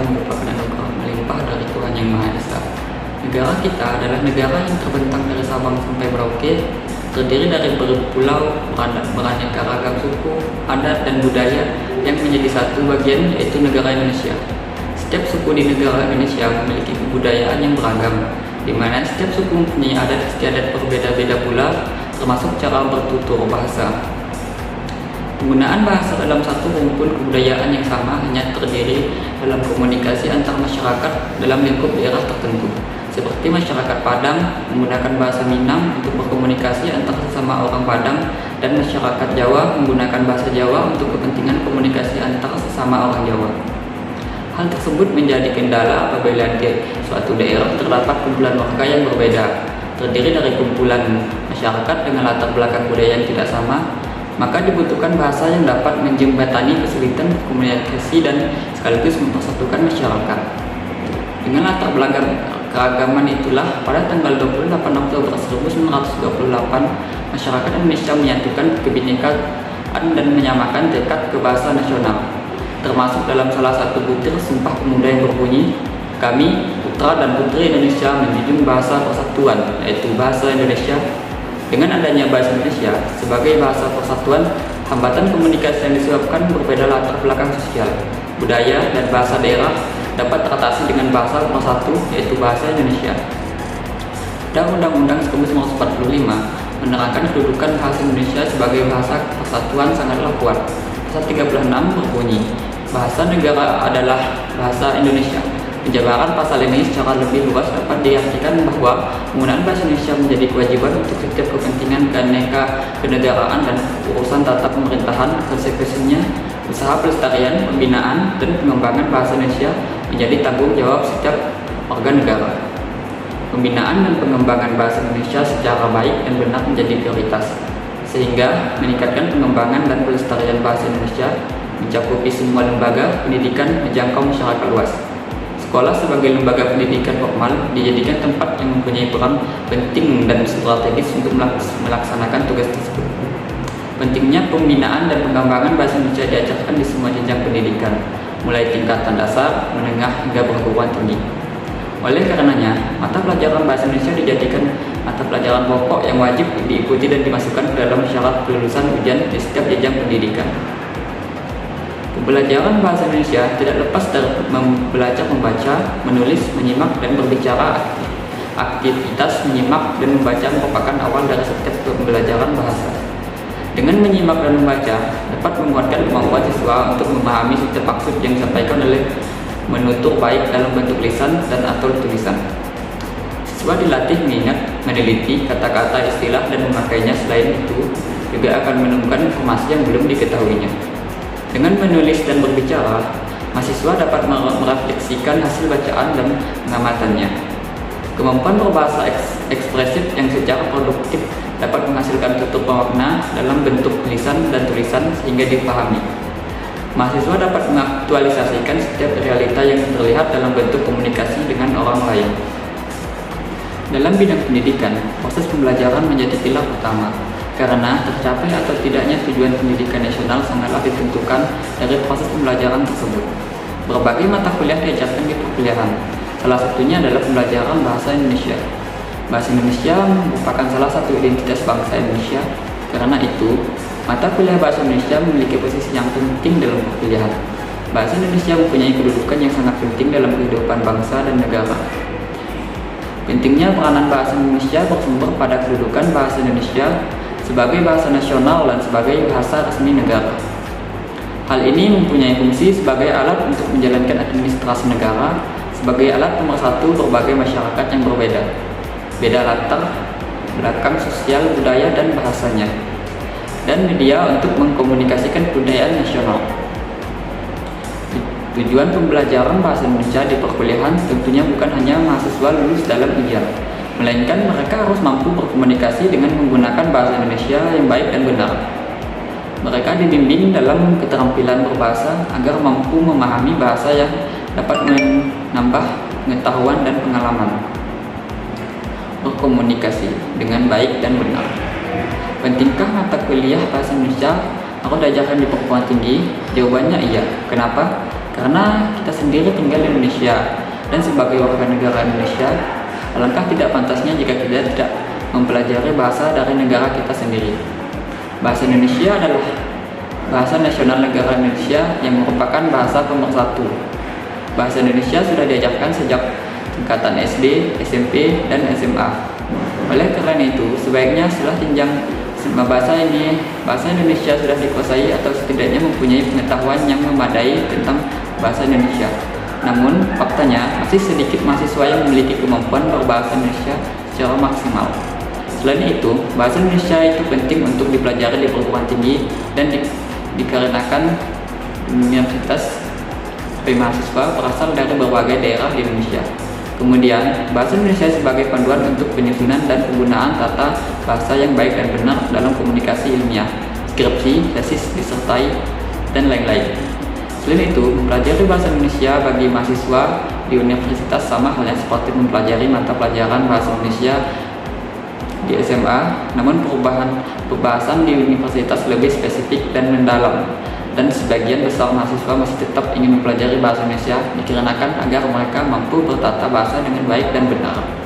merupakan anugerah melimpah dari Tuhan Yang Maha Esa. Negara kita adalah negara yang terbentang dari Sabang sampai Merauke, terdiri dari berpulau beraneka ragam suku, adat, dan budaya yang menjadi satu bagian, yaitu negara Indonesia. Setiap suku di negara Indonesia memiliki kebudayaan yang beragam, di mana setiap suku mempunyai adat istiadat berbeda-beda pula, termasuk cara bertutur bahasa. Penggunaan bahasa dalam satu rumpun kebudayaan yang sama hanya terdiri dalam komunikasi antar masyarakat dalam lingkup daerah tertentu, seperti masyarakat Padang menggunakan bahasa Minang untuk berkomunikasi antar sesama orang Padang, dan masyarakat Jawa menggunakan bahasa Jawa untuk kepentingan komunikasi antar sesama orang Jawa. Hal tersebut menjadi kendala apabila di suatu daerah terdapat kumpulan warga yang berbeda, terdiri dari kumpulan masyarakat dengan latar belakang budaya yang tidak sama, maka dibutuhkan bahasa yang dapat menjembatani kesulitan komunikasi dan sekaligus mempersatukan masyarakat. Dengan latar belakang keragaman itulah, pada tanggal 28 Oktober 1928, masyarakat Indonesia menyatukan kebinekaan dan menyamakan tekad ke bahasa nasional, termasuk dalam salah satu butir Sumpah Pemuda yang berbunyi, "Kami, putra dan putri Indonesia, menjunjung bahasa persatuan, yaitu bahasa Indonesia." Dengan adanya bahasa Indonesia sebagai bahasa persatuan, hambatan komunikasi yang disebabkan berbeda latar belakang sosial, budaya, dan bahasa daerah dapat teratasi dengan bahasa persatu, yaitu bahasa Indonesia. Dan Undang-Undang 1945 menerangkan kedudukan bahasa Indonesia sebagai bahasa persatuan sangatlah kuat. Pasal 36 berbunyi, bahasa negara adalah bahasa Indonesia. Penjabaran pasal ini secara lebih luas dapat diartikan bahwa penggunaan bahasa Indonesia menjadi kewajiban untuk setiap kepentingan kenegaraan dan urusan tata pemerintahan. Konsekuensinya, usaha pelestarian, pembinaan, dan pengembangan bahasa Indonesia menjadi tanggung jawab setiap warga negara. Pembinaan dan pengembangan bahasa Indonesia secara baik dan benar menjadi prioritas, sehingga meningkatkan pengembangan dan pelestarian bahasa Indonesia mencakupi semua lembaga pendidikan, menjangkau masyarakat luas. Sekolah sebagai lembaga pendidikan formal dijadikan tempat yang mempunyai peran penting dan strategis untuk melaksanakan tugas tersebut. Pentingnya pembinaan dan pengembangan bahasa Indonesia diajarkan di semua jenjang pendidikan, mulai tingkatan dasar, menengah, hingga perguruan tinggi. Oleh karenanya, mata pelajaran bahasa Indonesia dijadikan mata pelajaran pokok yang wajib diikuti dan dimasukkan ke dalam syarat kelulusan ujian di setiap jenjang pendidikan. Pembelajaran bahasa Indonesia tidak lepas dari belajar membaca, menulis, menyimak, dan berbicara. Aktivitas menyimak dan membaca merupakan awal dari setiap pembelajaran bahasa. Dengan menyimak dan membaca, dapat menguatkan kemampuan siswa untuk memahami setiap maksud yang disampaikan oleh menutur baik dalam bentuk lisan dan atau tulisan. Siswa dilatih mengingat, meneliti kata-kata, istilah, dan memakainya. Selain itu, juga akan menemukan informasi yang belum diketahuinya. Dengan menulis dan berbicara, mahasiswa dapat merefleksikan hasil bacaan dan pengamatannya. Kemampuan berbahasa ekspresif yang secara produktif dapat menghasilkan tutur pemakna dalam bentuk lisan dan tulisan sehingga dipahami. Mahasiswa dapat mengaktualisasikan setiap realita yang terlihat dalam bentuk komunikasi dengan orang lain. Dalam bidang pendidikan, proses pembelajaran menjadi pilar utama, karena tercapai atau tidaknya tujuan pendidikan nasional sangatlah ditentukan dari proses pembelajaran tersebut. Berbagai mata kuliah diajarkan di perkuliahan, salah satunya adalah pembelajaran bahasa Indonesia. Bahasa Indonesia merupakan salah satu identitas bangsa Indonesia, karena itu, mata kuliah bahasa Indonesia memiliki posisi yang penting dalam perkuliahan. Bahasa Indonesia mempunyai kedudukan yang sangat penting dalam kehidupan bangsa dan negara. Pentingnya peranan bahasa Indonesia bersumber pada kedudukan bahasa Indonesia sebagai bahasa nasional dan sebagai bahasa resmi negara. Hal ini mempunyai fungsi sebagai alat untuk menjalankan administrasi negara, sebagai alat pemersatu berbagai masyarakat yang berbeda, beda latar belakang sosial, budaya, dan bahasanya, dan media untuk mengkomunikasikan kebudayaan nasional. Tujuan pembelajaran bahasa Indonesia di perkuliahan tentunya bukan hanya mahasiswa lulus dalam ujian, melainkan mereka harus mampu berkomunikasi dengan menggunakan bahasa Indonesia yang baik dan benar. Mereka dibimbing dalam keterampilan berbahasa agar mampu memahami bahasa yang dapat menambah pengetahuan dan pengalaman berkomunikasi dengan baik dan benar. Pentingkah mata kuliah bahasa Indonesia harus diajarkan di perguruan tinggi? Jawabannya iya. Kenapa? Karena kita sendiri tinggal di Indonesia dan sebagai warga negara Indonesia, alangkah tidak pantasnya jika kita tidak mempelajari bahasa dari negara kita sendiri. Bahasa Indonesia adalah bahasa nasional negara Indonesia yang merupakan bahasa pemersatu. Bahasa Indonesia sudah diajarkan sejak tingkatan SD, SMP, dan SMA. Oleh karena itu, sebaiknya setelah jenjang bahasa Indonesia sudah dikuasai atau setidaknya mempunyai pengetahuan yang memadai tentang bahasa Indonesia. Namun, faktanya masih sedikit mahasiswa yang memiliki kemampuan berbahasa Indonesia secara maksimal. Selain itu, bahasa Indonesia itu penting untuk dipelajari di perguruan tinggi dan dikarenakan universitas mahasiswa berasal dari berbagai daerah di Indonesia. Kemudian, bahasa Indonesia sebagai panduan untuk penyusunan dan penggunaan tata bahasa yang baik dan benar dalam komunikasi ilmiah, skripsi, tesis, disertai, dan lain-lain. Selain itu, mempelajari bahasa Indonesia bagi mahasiswa di universitas sama halnya seperti mempelajari mata pelajaran bahasa Indonesia di SMA, namun pembahasan di universitas lebih spesifik dan mendalam, dan sebagian besar mahasiswa masih tetap ingin mempelajari bahasa Indonesia dikarenakan agar mereka mampu bertata bahasa dengan baik dan benar.